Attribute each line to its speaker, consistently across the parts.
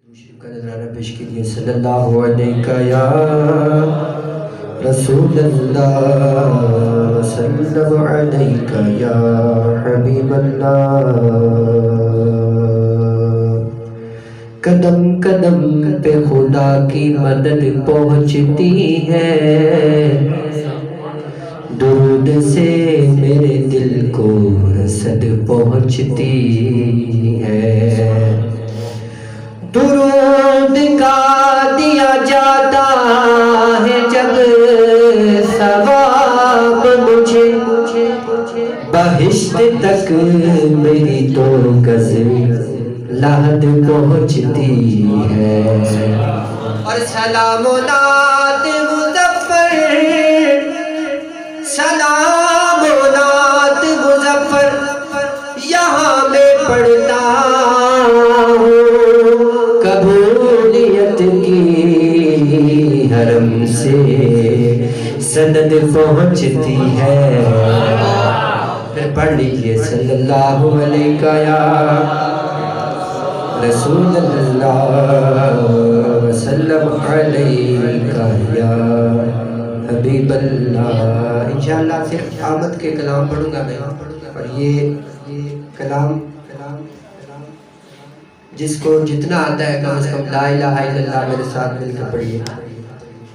Speaker 1: شریف کا نذرانہ پیش کیجئے۔ صلی اللہ علیہ یا رسول اللہ وسلم علیہ یا حبیب اللہ۔ قدم قدم پہ خدا کی مدد پہنچتی ہے، درود سے میرے دل کو رسد پہنچتی ہے۔ درود کا دیا جاتا ہے جب ثواب مجھے، بہشت تک میری تو گز لحد پہنچتی ہے۔ اور سلام و نعت مظفر، سلام و نعت مظفر یہاں میں پڑھتا ہوں، قبولیت کی حرم سے سند پہنچتی ہے۔ پھر پڑھ لیجئے۔ صلی اللہ علیہ یا رسول اللہ وسلم علیہ یا حبیب اللہ۔ انشاءاللہ صرف آمد کے کلام پڑھوں گا میں، اور یہ کلام جس کو جتنا آتا ہے کم از کم لا الہ الا اللہ میرے ساتھ مل کر پڑھیے۔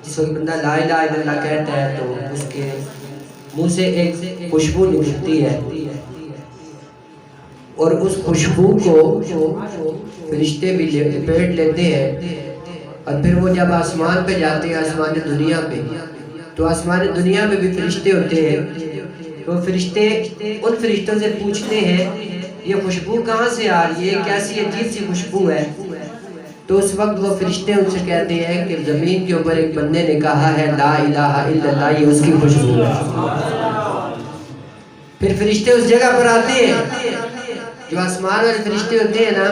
Speaker 1: جس وقت بندہ لا الہ الا اللہ کہتا ہے تو اس کے منہ سے ایک خوشبو نکلتی ہے، اور اس خوشبو کو فرشتے بھی لپیٹ لیتے ہیں، اور پھر وہ جب آسمان پہ جاتے ہیں، آسمان دنیا پہ، تو آسمان دنیا میں بھی فرشتے ہوتے ہیں، تو فرشتے ان فرشتوں سے پوچھتے ہیں یہ خوشبو کہاں سے آ رہی ہے، کیسی عجیب سی خوشبو ہے؟ تو اس وقت وہ فرشتے ان سے کہتے ہیں کہ زمین کے اوپر ایک بندے نے کہا ہے لا الہ الا اللہ، یہ اس کی خوشبو ہے۔ پھر فرشتے اس جگہ پر آتے ہیں، جو آسمان والے فرشتے ہوتے ہیں نا،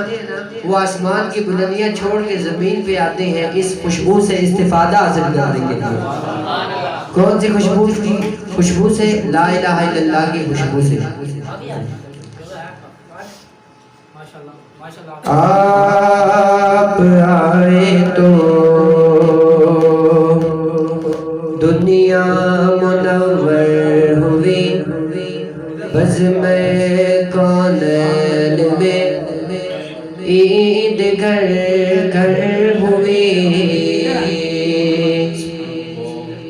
Speaker 1: وہ آسمان کی بلندیاں چھوڑ کے زمین پہ آتے ہیں اس خوشبو سے استفادہ حاصل کرنے کے لیے۔ کون سی خوشبو کی؟ خوشبو سے، لا الہ الا اللہ کی خوشبو سے۔ آپ آئے تو دنیا منور ہوئی، بزم کونین میں عید گھر گھر ہوئی۔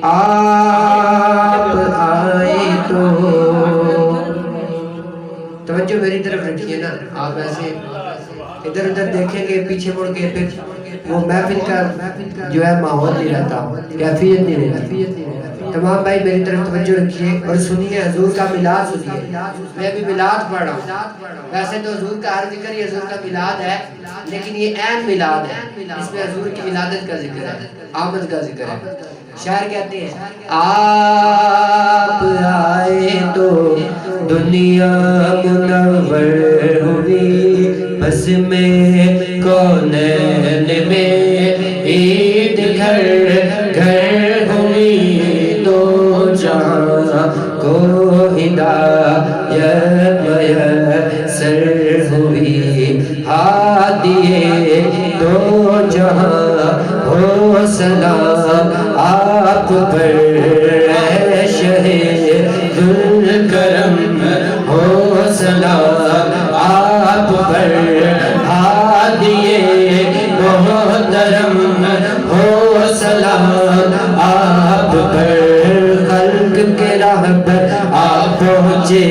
Speaker 1: آپ آئے تو، توجہ میری طرف رکھیے نا، آپ ایسے ادھر ادھر دیکھیں گے پیچھے مڑ کے، پھر وہ محفل کا جو ہے ماحول نہیں رہتا، کیفیت نہیں رہتی۔ تمام بھائی میری طرف توجہ رکھیے اور سنیے، حضور کا میلاد سنیے۔ میں بھی میلاد پڑھ رہا ہوں، ویسے تو حضور کا ہر ذکر یہ حضور کا میلاد ہے، لیکن یہ عین میلاد ہے، اس میں حضور کی ولادت کا ذکر ہے، آمد کا ذکر ہے۔ شاعر کہتے ہیں آپ آئے تو دنیا منور ہوئی، بس میں کونین میں عید گھر گھر ہوئی، دو جہاں کو ہدایت میسر ہوئی، ہادیے دو جہاں ہو سلام آپ پر، شہ ذوالکرم ہو سلام آپ پر، ہادیے محترم ہو سلام آپ پر، خلق کے راہ پر آپ پہنچے،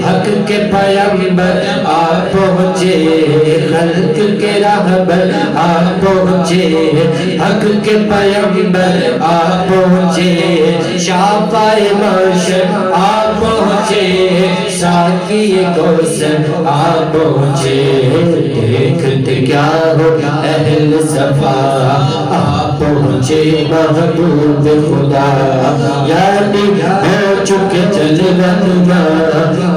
Speaker 1: حق کے پیغمبر آپ پہنچے، خلق کے راہ پر آپ پہنچے، حق کے پیغمبر آپ پہنچے، شافعِ محشر آپ پہنچے، ساقی کوثر آپ پہنچے، دیکھتے کیا ہو اہل صفا آپ پہنچے، محبوب خدا یعنی ہو چکے جلوت ماں،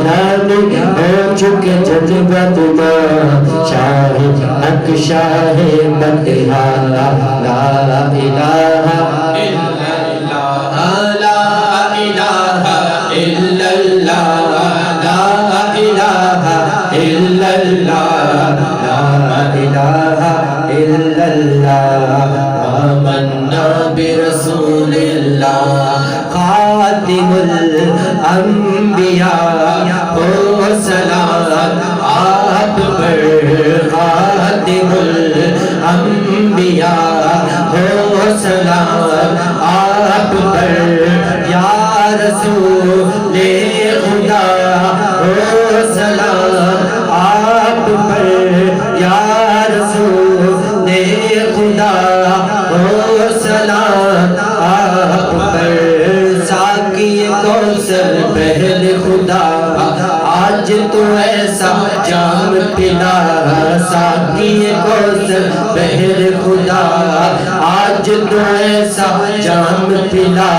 Speaker 1: یعنی ہو چکے جلوت ماں، شاہ حق شاہ مدحہ، لا الہ الا اللہ، لا الہ الا اللہ، لا الہ الا اللہ، لا الہ
Speaker 2: إلا الله آمنا برسول الله خاتم الأنبياء والسلام آپ پر خاتم الانبیاء والسلام آپ پر یا رسول خدا والسلام آپ پر یا رسول خدا والسلام آپ پر ساقی کوثر پہل خدا آج تو ایسا جام پلا ساقی کوثر بہر خدا آج تو ایسا جام پلا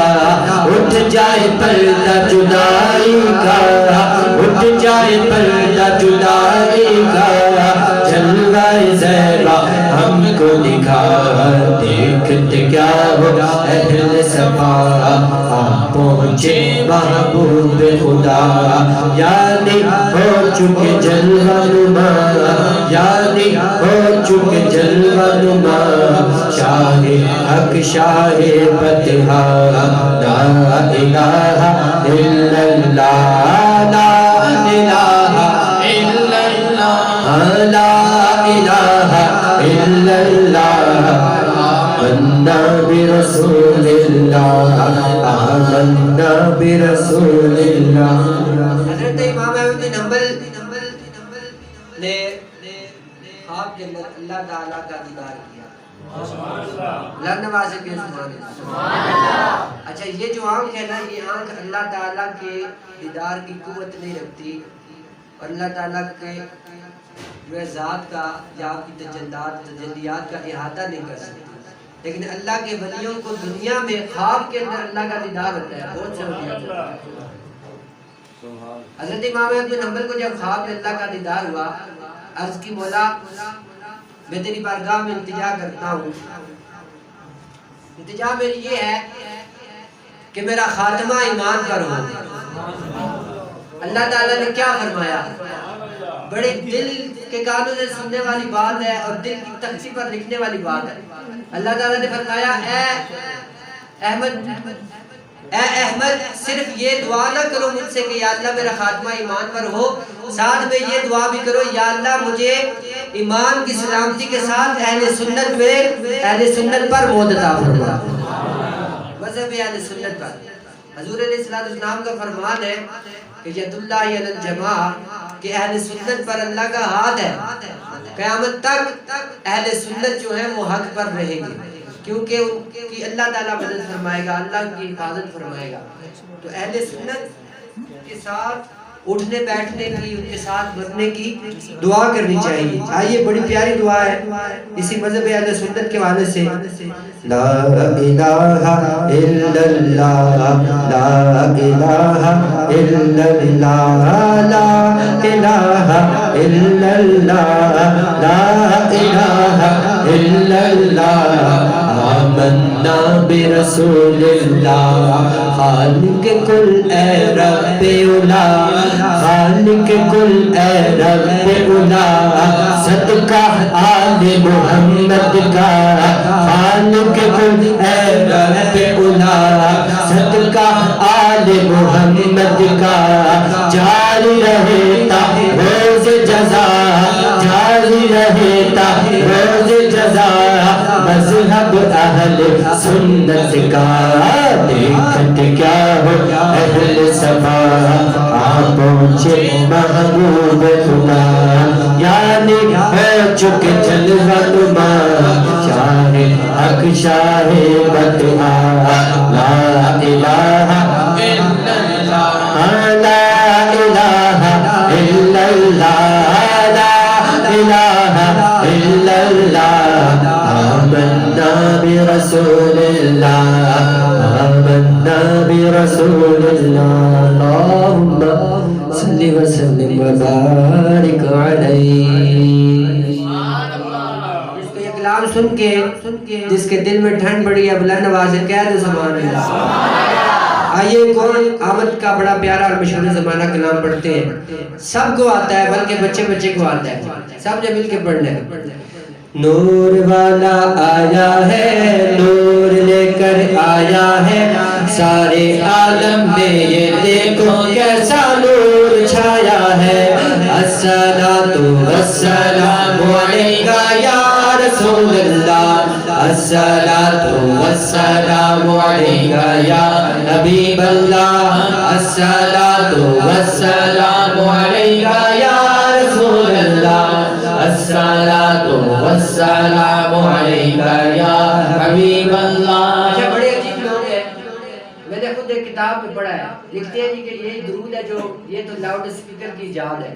Speaker 2: اٹھ جائے پردہ جدائی کا اٹھ جائے پردہ جدائی کا جلوہ زیبا ہم کو دکھا دیکھتے کیا ہو اہل صفا پہنچے محبوب خدا یعنی ہو چکے جلوہ نما یعنی ہو چکے جلوہ نما شاہ حق شاہ فتحہ لا الہ الا اللہ لا الہ الا اللہ لا الہ الا اللہ آمنا برسول اللہ آمنا برسول اللہ
Speaker 1: حضرت امام احمد بن حنبل نے خواب کے اندر اللہ تعالیٰ کا دیدار کیا اللہ نوازے کے سبحان اللہ اچھا یہ جو آنکھ ہے نا یہ آنکھ اللہ تعالیٰ کے دیدار کی قوت نہیں رکھتی اور اللہ تعالیٰ کے ذات کا یا آپ کی تجلیات کا احاطہ نہیں کر سکتی لیکن اللہ کے ولیوں کو دنیا میں خواب کے اندر اللہ کا دیدار ہوتا ہے بہت سے ولیوں کو حضرت امام احمد بن حنبل کو جب خواب میں اللہ کا دیدار ہوا عرض کی مولا میں تیری بارگاہ میں التجا کرتا ہوں التجا میری یہ ہے کہ میرا خاتمہ ایمان پر ہو اللہ تعالیٰ نے کیا فرمایا بڑے دل کے کانوں سے سننے والی بات ہے اور دل کی تختی پر لکھنے والی بات ہے اللہ تعالیٰ نے فرمایا اے احمد صرف یہ دعا نہ کرو مجھ سے کہ یا اللہ میرا خاتمہ ایمان پر ہو ساتھ میں یہ دعا بھی کرو یا اللہ مجھے ایمان کی سلامتی کے ساتھ اہل سنت پر موت عطا فرما مذہب اہل سنت پر حضور علیہ السلام کا فرمان ہے کہ ید اللہ علی الجماع کہ اہل سنت پر اللہ کا ہاتھ ہے قیامت تک اہل سنت جو ہے وہ حق پر رہے گی کیونکہ ان کی اللہ تعالیٰ مدد فرمائے گا اللہ کی حفاظت فرمائے گا تو اہل سنت کے ساتھ اٹھنے بیٹھنے کی ان کے ساتھ مرنے کی دعا کرنی چاہیے آئیے بڑی پیاری دعا ہے اسی مذہب اہل سنت کے حوالے سے لا الہ الا اللہ لا الہ الا اللہ لا الہ الا اللہ لا الہ الا اللہ آمنا برسول اللہ خالق کل اے رب اولا خالق کل اے رب اولا صدقہ آل محمد کا خالق کل اے رب اولا صدقہ آل محمد کا جاری رہتا روز جزا جاری رہتا روز جزا مذہب اہل سنت کا دیکھت کیا ہو اہل صفا پہنچے محبوب خدا یعنی ہے چک جلوہ نما شاہ حق شاہ فتحہ لا الہ الا اللہ لا الہ الا اللہ لا الہ الا اللہ آمنا برسول اللہ آمنا برسول اللہ اللہم صلی وسلم وبارک علیہ اس کو یہ کلام سن کے جس کے دل میں ٹھنڈ پڑی ہے بلند آواز سے کہہ دے سبحان اللہ آئیے کون آمد کا بڑا پیارا اور مشہور زمانہ کلام پڑھتے ہیں سب کو آتا ہے بلکہ بچے بچے کو آتا ہے سب نے مل کے پڑھنا ہے
Speaker 2: نور والا آیا ہے نور لے کر آیا ہے سارے عالم میں یہ دیکھو کیسا نور چھایا ہے الصلاۃ والسلام علیکہ یا رسول اللہ الصلاۃ والسلام علیکہ یا حبیب اللہ الصلاۃ والسلام علیکہ یا رسول اللہ الصلاۃ والسلام علیکہ یا حبیب اللہ.
Speaker 1: اچھا بڑے عجیب لوگ ہیں. میں نے خود ایک کتاب میں پڑھا ہے, لکھتے ہیں جی کہ یہ درود ہے جو یہ تو لاؤڈ اسپیکر کی ایجاد ہے.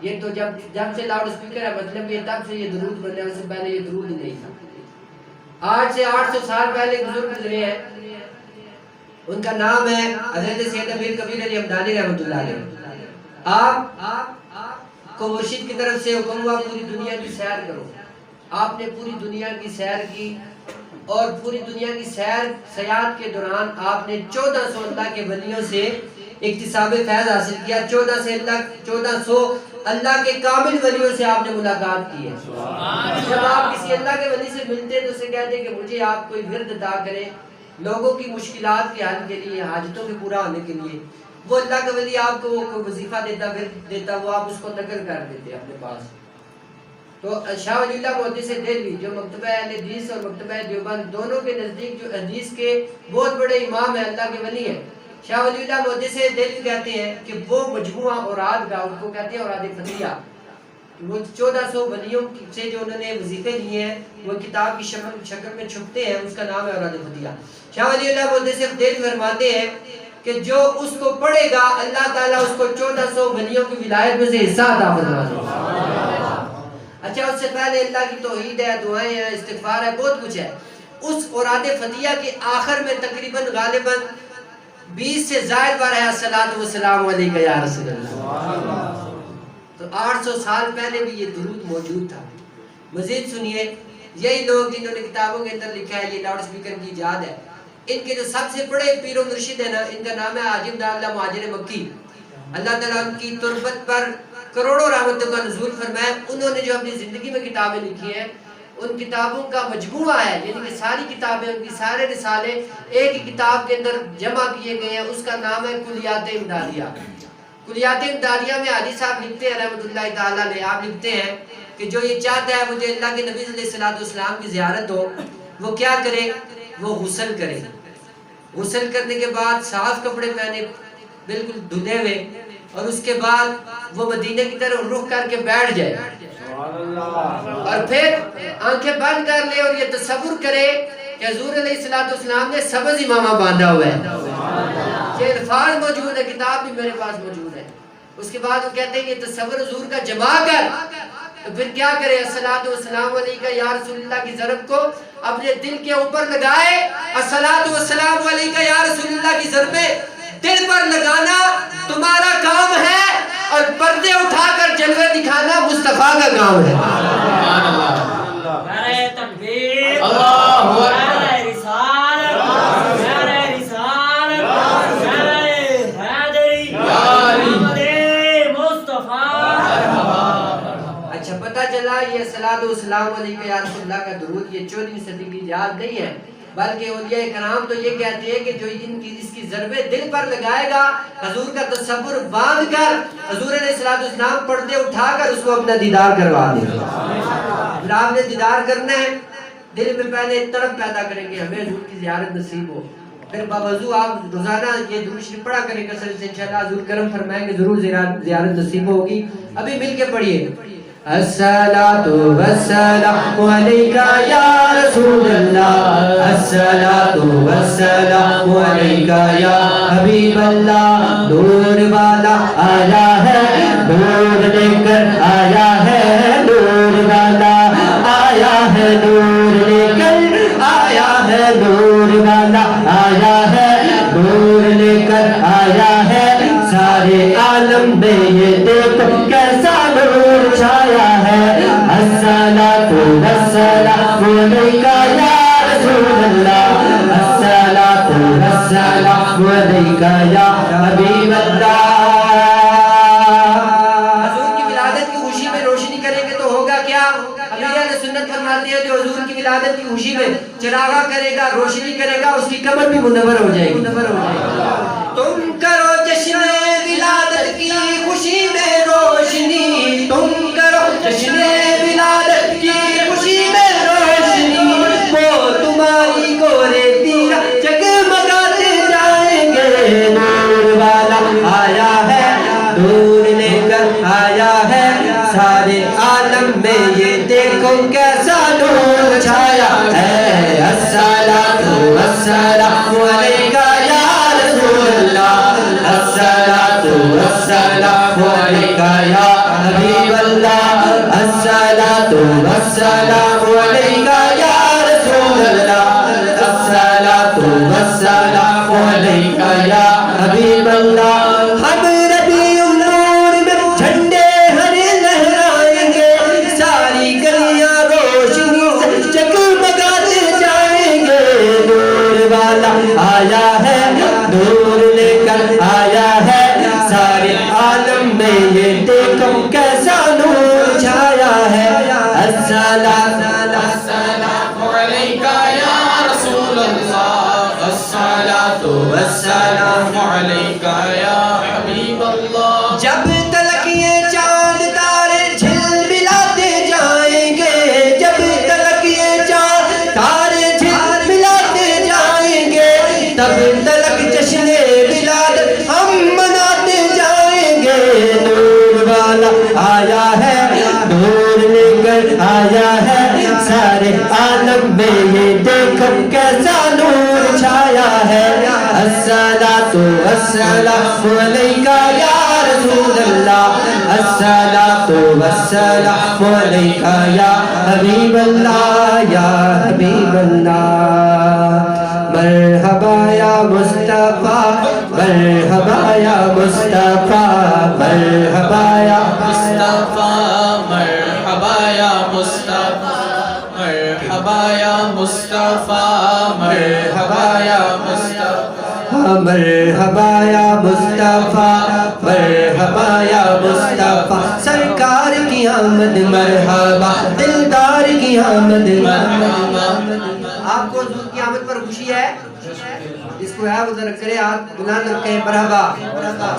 Speaker 1: یہ تو جب سے لاؤڈ اسپیکر ہے مطلب یہ تب سے یہ درود بنے, اس سے پہلے یہ درود ہی نہیں تھا. آج سے 800 سال پہلے ایک بزرگ گزرے ہیں, ان کا نام ہے حضرت سید امیر کبیر علی ہمدانی رحمۃ اللہ علیہ. آپ کو مرشد کی طرف سے حکم ہوا پوری دنیا کی سیر کرو. آپ نے پوری دنیا کی سیر کی اور پوری دنیا کی سیاحت کے دوران آپ نے 1400 اللہ کے ولیوں سے اکتساب فیض حاصل کیا. 1400 اللہ کے کامل ولیوں سے آپ نے ملاقات کی ہے. جب آپ کسی اللہ کے ولی سے ملتے تو اسے کہتے کہ مجھے آپ کوئی ورد عطا کریں لوگوں کی مشکلات کے حل کے لیے, حاجتوں کے پورا ہونے کے لیے. وہ اللہ کا ولی آپ کو کوئی وظیفہ دیتا ورد دیتا, وہ آپ اس کو نقل کر دیتے اپنے پاس. تو شاہ ولی اللہ محدث دہلوی جو مکتبہ اہل حدیث اور مکتبہ دیوبند دونوں کے نزدیک جو حدیث کے بہت بڑے امام ہیں, اللہ کے ولی ہیں, شاہ ولی اللہ محدث دہلوی کہتے ہیں کہ وہ مجموعہ اوراد کا, ان کو کہتے ہیں اوراد فتیہ, وہ 1400 ولیوں سے جو انہوں نے وظیفے لیے ہیں وہ کتاب کی شکل میں چھپتے ہیں, اس کا نام ہے اوراد فتیہ. شاہ ولی اللہ محدث دہلوی فرماتے ہیں کہ جو اس کو پڑھے گا اللہ تعالیٰ اس کو 1400 ولیوں کی ولایت میں سے حصہ عطا فرما دے گا. اچھا اس سے پہلے اللہ کی توحید ہے, دعائیں ہیں, استغفار ہے, بہت کچھ ہے. اس اوراد فتیہ کے آخر میں تقریباً غالباً 20 سے زائد بار ہے الصلاۃ والسلام علیکہ یا رسول اللہ. تو 800 سال پہلے بھی یہ درود موجود تھا. مزید سنیے, یہی لوگ جنہوں نے کتابوں کے اندر لکھا ہے یہ لاؤڈ اسپیکر کی ایجاد ہے, ان کے جو سب سے بڑے پیر و مرشد ہیں نا, ان کا نام ہے عاجم داراللہ مہاجر مکی. اللہ تعالیٰ ان کی تربت پر کروڑوں رحمتوں کا نزول فرمائے. انہوں نے جو اپنی زندگی میں کتابیں لکھی ہیں ان کتابوں کا مجموعہ ہے, یعنی کہ ساری کتابیں, ان کی سارے رسالے ایک ہی کتاب کے اندر جمع کیے گئے ہیں. اس کا نام ہے کلیات امدادیہ. کلیات امدادیہ میں علی صاحب لکھتے ہیں رحمۃ اللہ تعالیٰ علیہ, آپ لکھتے ہیں کہ جو یہ چاہتا ہے مجھے اللہ کے نبی علیہ السلام کی زیارت ہو, وہ کیا کرے, وہ غسل کرے. غسل کرنے کے بعد صاف کپڑے پہنے, بالکل دھلے ہوئے, اور اس کے بعد وہ مدینے کی طرف رخ کر کے بیٹھ جائے اور پھر آنکھیں بند کر لے اور یہ تصور کرے کہ حضور علیہ السلام نے سبز امامہ باندھا ہوا ہے. یہ الفاظ موجود ہے, کتاب بھی میرے پاس موجود ہے. اس کے بعد وہ کہتے ہیں یہ تصور حضور کا جمع کر, تو پھر کیا کرے, الصلاۃ والسلام علیکہ یا رسول اللہ کی ضرب کو اپنے دل کے اوپر لگائے. الصلاۃ والسلام علیکہ یا رسول اللہ کی ضربیں دل پر لگانا تمہارا کام ہے, اور پردے اٹھا کر جلوے دکھانا مصطفیٰ کا کام ہے.
Speaker 3: نعرہ تکبیر, نعرہ رسالت, نعرہ رسالت, نعرہ حیدری, محمد مصطفیٰ.
Speaker 1: اچھا پتہ چلا یہ الصلاۃ والسلام علیکہ یا رسول اللہ کا درود یہ 14ویں صدی کی ایجاد نہیں ہے, بلکہ اولیاء کرام تو یہ کہتے ہیں کہ جو اس کی ضربیں دل پر لگائے گا, حضور کا تصور باندھ کر حضور علیہ السلام پردے اٹھا کر اس کو اپنا دیدار کروا دے گا. آپ نے دیدار کرنا ہے, دل میں پہلے تڑپ پیدا کریں گے ہمیں حضور کی زیارت نصیب ہو. پھر باوضو آپ روزانہ یہ درود شریف پڑھا کریں کثرت سے, انشاءاللہ حضور کرم فرمائیں گے ضرور زیارت نصیب ہوگی. ابھی مل کے پڑھیے الصلاۃ والسلام علیکہ یا رسول اللہ, الصلاۃ والسلام علیکہ یا حبیب اللہ. نور والا آیا ہے نور لے کر آیا ہے, نور والا آیا ہے نور لے کر آیا ہے, نور والا آیا ہے نور لے کر آیا ہے. سارے عالم میں یہ دیکھو کیسا نور چھایا ہے. الصلاۃ والسلام علیکہ یا رسول اللہ, الصلاۃ والسلام علیکہ یا حبیب اللہ. حضور کی ولادت کی خوشی میں روشنی کریں گے تو ہوگا کیا, امیر اہل سنت ولادت کی خوشی میں چراغا کرے گا، روشنی کرے گا، اس کی قبر بھی منور ہو جائے گی۔ تم کرو جشن ولادت کی خوشی میں روشنی، تم کرو جشن ولادت کی خوشی میں روشنی، وہ تمہاری گورے تیرا جگمگاتے جائیں گے۔ نور والا آیا ہے، نور لے کر آیا ہے، سارے عالم میں یہ دیکھو کیسا نور چھایا ہے۔ الصلاۃ والسلام علیکہ یا رسول اللہ، الصلاۃ والسلام علیکہ یا حبیب اللہ، الصلاۃ والسلام علیکہ یا رسول اللہ، الصلاۃ والسلام علیکہ یا حبیب اللہ۔ ہم ربیع النور میں جھنڈے ہرے لہرائیں گے، ساری گلیاں روشنی سے جگمگاتے جائیں گے۔ نور والا آیا ہے، نور لے کر آیا ہے، سارے عالم میں یہ دیکھو کیسا نور چھایا ہے۔ الصلاۃ والسلام علیکہ یا رسول اللہ، الصلاۃ والسلام علیکہ یا حبیب اللہ۔ جب تلک یہ چاند تارے جھلملاتے جائیں گے، جب تلک یہ چاند تارے جھلملاتے جائیں گے، تب تلک جشن ولادت ہم مناتے جائیں گے۔ نور والا آیا ہے، نور لے کر آیا ہے، سارے عالم میں یہ دیکھو کیسا نور چھایا ہے۔ الصلاۃ والسلام علیکہ یا رسول اللہ، الصلاۃ والسلام علیکہ یا حبیب اللہ، یا حبیب اللہ۔ مرحبا یا مصطفیٰ، مرحبا یا مصطفیٰ، مرحبا یا
Speaker 2: مصطفیٰ، مرحبا یا مصطفیٰ، مرحبا یا مصطفیٰ، مرحبا یا مصطفیٰ،
Speaker 1: مرحبا یا مصطفیٰ، مرحبا یا مصطفیٰ۔ سرکار کی آمد مرحبا، دلدار کی آمد مرحبا۔ آپ کو حضور کی آمد پر خوشی ہے؟ جس کو ہے وہ ذرا کرے ہاتھ بلند رکھے، مرحبا۔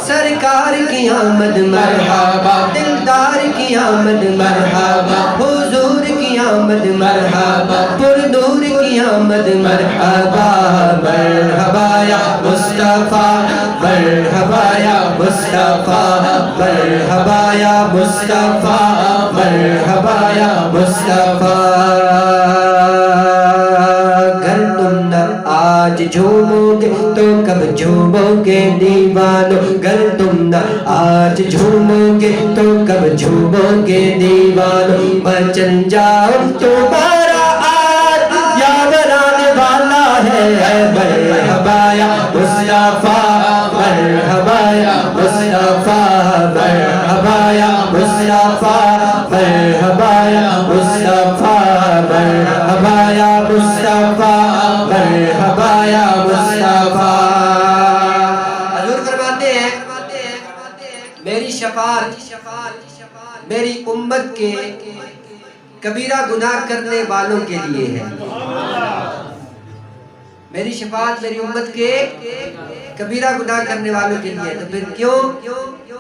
Speaker 1: سرکار کی آمد مرحبا، دلدار کی آمد مرحبا، حضور کی آمد مرحبا، پر نور کی آمد مرحبا۔ مرحبا یا مصطفیٰ، مرحبا یا مصطفیٰ، مرحبا یا مصطفیٰ، مرحبا یا مصطفیٰ۔ گر تم نہ آج جھومو گے تو کب جھومو گے دیوانو، گر تم نہ آج جھومو گے تو کب جھومو گے دیوانو۔ بچن جاؤ تمہارا آج یاد آنے والا ہے۔ مرحبا یا مصطفیٰ، مرحبا یا مصطفیٰ، مرحبا یا مصطفیٰ، مرحبا یا مصطفیٰ، مرحبا یا مصطفیٰ، مرحبا یا مصطفیٰ۔ حضور فرماتے ہیں میری شفاعت میری امت کے کبیرہ گناہ کرنے والوں کے لیے ہے۔ میری شفاعت میری امت کے کبیرہ گناہ کرنے والوں کے لیے، تو پھر کیوں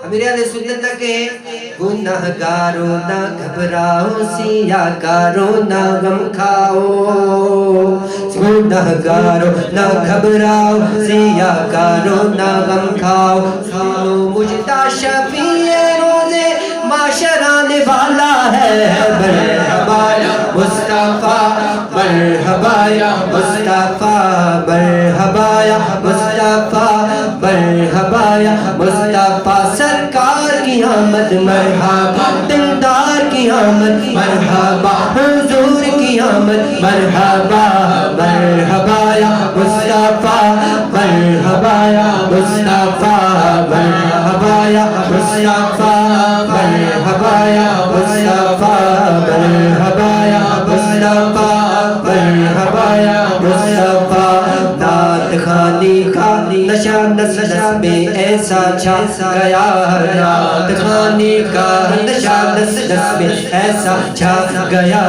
Speaker 1: امیر اہل سنت نہ کہیں گناہگاروں نہ گھبراؤ، سیاہ کاروں نہ غم کھاؤ، گناہگاروں نہ گھبراؤ، سیاہ کاروں نہ غم کھاؤ، سنو مجھتا شفیع روزے معاشر آنے والا ہے۔ مرحبا یا مصطفیٰ، مرحبا یا مصطفیٰ، مرحبا یا مصطفیٰ، مرحبا یا مصطفیٰ۔ سرکار کی آمد مرحبا، دلدار کی آمد مرحبا، حضور کی آمد مرحبا۔ مرحبا یا مصطفیٰ، مرحبا یا مصطفیٰ، مرحبا یا مصطفیٰ، مرحبا یا مصطفیٰ، مرحبا یا مصطفیٰ، مرحبا یا مصطفیٰ۔ داد خانی کا نشہ نس نس میں ایسا چھا گیا نعت خانی کا نشہ نس نس میں ایسا چھا گیا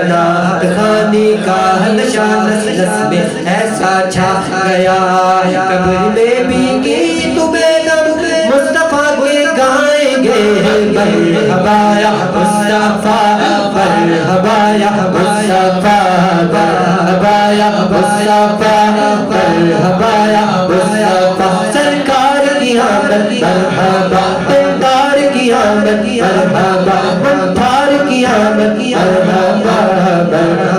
Speaker 1: نعت خانی کا نشہ نس نس میں ایسا چھا گیا قبر میں بھی گیت بیدم مصطفیٰ کے گائیں گے مرحبا یا مصطفیٰ مرحبا یا مصطفیٰ مرحبا یا مصطفیٰ مرحبا یا مصطفیٰ سرکار کی آمد مرحبا پندار کی آمد مرحبا منتھار کی آمد مرحبا مرحبا